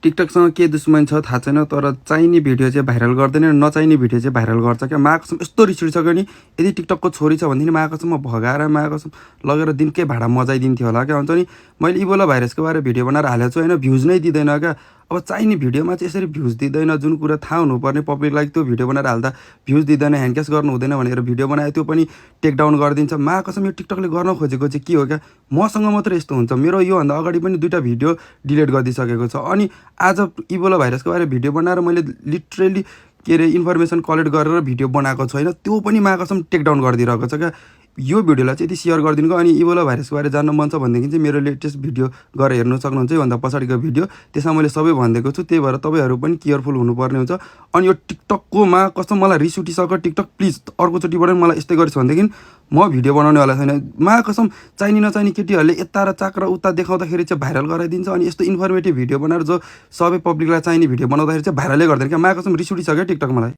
टिकटकसँग के दुश्मन छ थाहा छैन, तर चाहिने भिडियो चाहिँ भाइरल गर्दैन, नचाहिने भिडियो चाहिँ भाइरल गर्छ क्या। मायाकसम यस्तो रिस उठिसक्यो नि, यदि टिकटकको छोरी छ भनेदेखि मायाकसम म भगाएर मायाकसम लगेर दिनकै भाडा मजाइदिन्थ्यो होला क्या। हुन्छ नि, मैले इबोला भाइरसको बारे भिडियो बनाएर हालेको छु होइन, भ्युज नै दिँदैन क्या। अब चाहिने भिडियोमा चाहिँ यसरी भ्युज दिँदैन, जुन कुरा थाहा हुनुपर्ने पब्लिकलाई त्यो भिडियो बनाएर हाल्दा भ्युज दिँदैन, ह्यान्डक्यास गर्नु हुँदैन भनेर भिडियो बनायो, त्यो पनि टेक डाउन गरिदिन्छ। मायाकसम यो टिकटकले गर्न खोजेको चाहिँ के हो क्या, मसँग मात्रै यस्तो हुन्छ। मेरो योभन्दा अगाडि पनि 2टा भिडियो डिलिट गरिदिइसकेको छ। अनि आज इबोला भाइरसको बारे भिडियो बनाएर मैले लिटरली के अरे इन्फर्मेसन कलेक्ट गरेर भिडियो बनाएको छु होइन, त्यो पनि मायाकसम टेक डाउन गरिदिइरहेको छ क्या। यो भिडियोलाई चाहिँ यदि सेयर गरिदिनुको। अनि इबोला भाइरसको बारे जान्न मन छ भनेदेखि चाहिँ मेरो लेटेस्ट भिडियो गएर हेर्न सक्नुहुन्छ, योभन्दा पछाडिको भिडियो। त्यसमा मैले सबै भनिदिएको छु, त्यही भएर तपाईँहरू पनि केयरफुल हुनुपर्ने हुन्छ। अनि यो टिकटकको कस्तो मलाई रिस उठिसक्यो। टिकटक प्लिज अर्कोचोटिबाट मलाई यस्तै गरेछ भनेदेखि म भिडियो बनाउनेवाला छैन। कसम चाहिने नचाहिने केटीहरूले यता र चाक र उता देखाउँदाखेरि चाहिँ भाइरल गराइदिन्छ। अनि यस्तो इन्फर्मेटिभ भिडियो बनाएर जो सबै पब्लिकलाई चाहिने भिडियो बनाउँदाखेरि चाहिँ भाइरलै गर्दैन क्या। कसम रिस उठिसक्यो टिकटक मलाई।